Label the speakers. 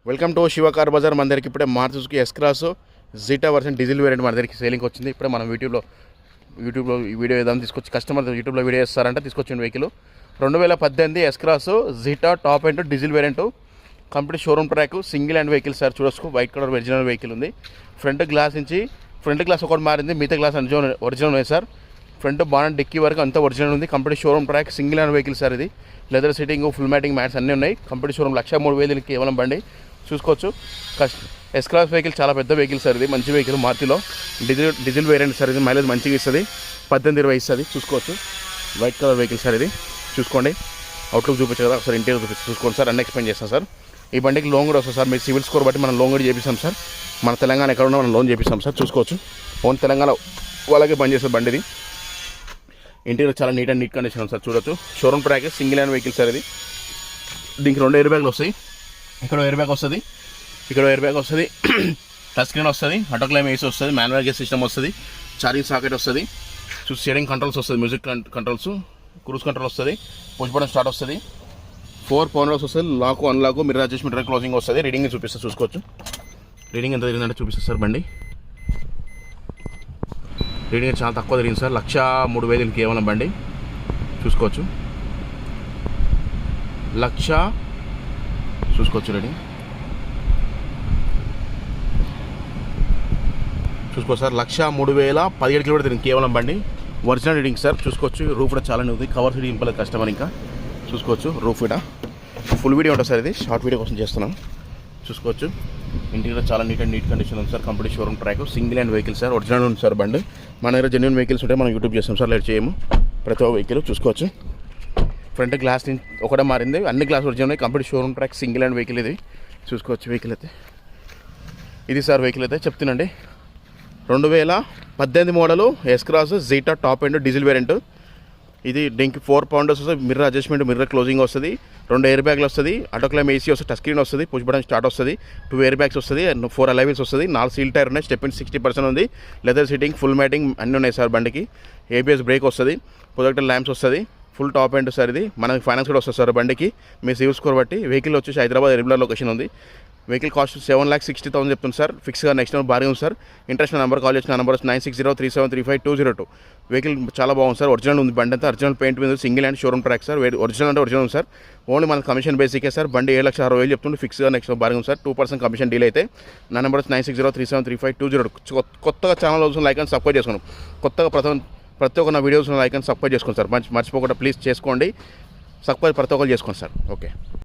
Speaker 1: Welcome to Shiva car bazaar. మన దగ్గరికి ఇప్పుడే Maruti Suzuki S cross Zeta version diesel variant మన దగ్గరికి సేలింగ్కి వచ్చింది. ఇప్పుడే మనం యూట్యూబ్లో ఈ వీడియో ఏదైనా తీసుకొచ్చి కస్టమర్ యూట్యూబ్లో వీడియో చేస్తారంటే తీసుకొచ్చిన vehicle 2018 S cross Zeta top end diesel variant complete showroom track single hand vehicle sir. చూడొచ్చు వైట్ కలర్ ఒరిజినల్ వెహికల్ ఉంది. ఫ్రంట్ గ్లాస్ ఒకటి మారింది, మిగతా గ్లాస్ ఒరిజినల్ ఉంది సార్. ఫ్రంట్ బానెట్ డిక్కీ వరకు అంతా ఒరిజినల్ ఉంది. Complete showroom track single hand vehicle sir. ఇది leather seating full matting mats అన్నీ ఉన్నాయి. కంప్లీట్ షోరూమ్ 1,03,000 కేవలం బండి చూసుకోవచ్చు. ఎస్ క్రాస్ వెహికల్ చాలా పెద్ద వెహికల్ సార్. ఇది మంచి వెహికల్ మారుతిలో డీజిల్ వేరియంట్ సార్. ఇది మైలేజ్ మంచిగా ఇస్తుంది, 18-20 ఇస్తుంది. చూసుకోవచ్చు వైట్ కలర్ వెహికల్ సార్. ఇది చూసుకోండి, అవుట్లుక్ చూపించు కదా ఒకసారి, ఇంటీరియర్ చూసుకోండి సార్. అన్నీ ఎక్స్ప్లెయిన్ చేస్తాను సార్. ఈ బండికి లోన్ కూడా వస్తుంది సార్. మీరు సివిల్ స్కోర్ బట్టి మనం లోన్ కూడా చేపిస్తాం సార్. మన తెలంగాణ ఎక్కడ ఉన్నా మనం లోన్ చేపిస్తాం సార్. చూసుకోవచ్చు ఓన్ తెలంగాణ వాళ్ళకే బంద్ చేస్తారు బండిది. ఇంటీరియర్ చాలా నీట్ కండిషన్ ఉంది సార్. చూడొచ్చు showroom track single hand vehicle sir. ఇది దీనికి 2 ఎయిర్ బ్యాగ్లు వస్తాయి. ఇక్కడ ఎయిర్ బ్యాగ్ వస్తుంది, ఇక్కడ ఎయిర్ బ్యాగ్ వస్తుంది, టచ్ స్క్రీన్ వస్తుంది, ఆటో క్లైమ్ ఏసీ వస్తుంది, మాన్యువల్ గేర్ సిస్టమ్ వస్తుంది, ఛార్జింగ్ సాకెట్ వస్తుంది, షేరింగ్ కంట్రోల్స్ వస్తుంది, మ్యూజిక్ కంట్రోల్స్, క్రూజ్ కంట్రోల్ వస్తుంది, పుష్ బటన్ స్టార్ట్ వస్తుంది, 4 పవర్ లాక్స్ వస్తుంది, lock unlock, mirror adjustment, closing వస్తుంది. రీడింగ్ చూపిస్తా చూసుకోవచ్చు. రీడింగ్ ఎంత తిరిగిందంటే చూపిస్తుంది సార్. బండి రీడింగ్ చాలా తక్కువ తిరిగింది సార్. 1,03,000 కేవలం బండి చూసుకోవచ్చు. 1,00,000 చూసుకోవచ్చు. రీడింగ్ చూసుకోవచ్చు సార్. 1,03,017 కిలోమీటర్ తిరిగింది కేవలం బండి. Original reading sir. చూసుకోవచ్చు. రూఫ్ కూడా చాలా ఉంది. కవర్ సీట్ ఇంపలేదు కస్టమర్. ఇంకా చూసుకోవచ్చు రూఫ్ కూడా ఫుల్ వీడియో ఉంటుంది సార్. ఇది షార్ట్ వీడియో కోసం చేస్తున్నాను. చూసుకోవచ్చు ఇంటీరియర్ చాలా నీట్ కండిషన్ ఉంది sir. Complete showroom track single hand vehicle sir. Original ఉంది సార్ బండి. మన దగ్గర జెన్యూన్ వెహికల్స్ ఉంటే మనం యూట్యూబ్ చేస్తాం సార్. లేట్ చేయము. ప్రతి ఒక్క వెహికల్ చూసుకోవచ్చు. ఫ్రంట్ గ్లాస్ ఒకటే మారింది, అన్ని గ్లాస్ ఒరిజినల్ ఉన్నాయి. Complete showroom track single hand vehicle ఇది చూసుకోవచ్చు. వెహికల్ అయితే ఇది సార్. వెహికల్ అయితే చెప్తున్నాండి 2018 model S cross Zeta top end diesel variant. ఇది దీనికి 4 పౌండర్స్ వస్తుంది, మిర్రర్ అడ్జస్ట్మెంట్, మిర్రర్ క్లోజింగ్ వస్తుంది, 2 ఎయిర్ బ్యాగ్లు వస్తుంది, ఆటో క్లైమ్ ఏసీ వస్తుంది, టచ్ స్క్రీన్ వస్తుంది, పుష్ బటన్ స్టార్ట్ వస్తుంది, 2 ఎయిర్ బ్యాగ్స్ వస్తుంది, 4 అలై వీల్స్ వస్తుంది, 4 సీల్ టైర్ ఉన్నాయి, స్టెప్ 60% ఉంది, లెదర్ సీటింగ్, ఫుల్ మ్యాటింగ్ అన్నీ ఉన్నాయి సార్ బండికి. ఏబిఎస్ బ్రేక్ వస్తుంది, ప్రొజెక్టర్ ల్యాంప్స్ వస్తుంది, ఫుల్ టాప్ ఎండ్ సార్. ఇది మనకి ఫైనాన్స్ కూడా వస్తుంది సార్ బండికి. మీ సివిల్ స్కోర్ బట్టి. వెహికల్ వచ్చేసి హైదరాబాద్ రెగ్యులర్ లొకేషన్ ఉంది. వెహికల్ కాస్ట్ 7,60,000 చెప్తుంది సార్. ఫిక్స్గా నెక్స్ట్ నెంబర్ భారీ ఉంది సార్. ఇంట్రెస్ట్ నెంబర్ కాల్ చేసిన నెంబర్ 9603735202. వెహికల్ చాలా బాగుంది సార్. ఒరిజినల్ ఉంది బండి అంతా. ఒరిజినల్ పెయింట్ మీద single hand showroom track sir. Original అంటే ఒరిజినల్ ఉంది సార్. ఓన్లీ మన కమిషన్ బేసికే సార్. బండి 7,60,000 చెప్తుంది. ఫిక్స్గా నెక్స్ట్ భారీ ఉంది సార్. 2% కమిషన్ డీల్ అయితే. నా నెంబర్ 9603735202. కొత్తగా ఛానల్ కోసం లైక్ అండ్ సబ్స్క్రైబ్ చేసుకోండి. కొత్తగా ప్రతి ఒక్క నా వీడియోస్ లైక్ అండ్ సబ్స్క్రైబ్ చేసుకోండి సార్. మర్చిపోకుండా ప్లీజ్ చేసుకోండి. సబ్స్క్రైబ్ ప్రతి ఒక్కరు చేసుకోండి సార్. ఓకే.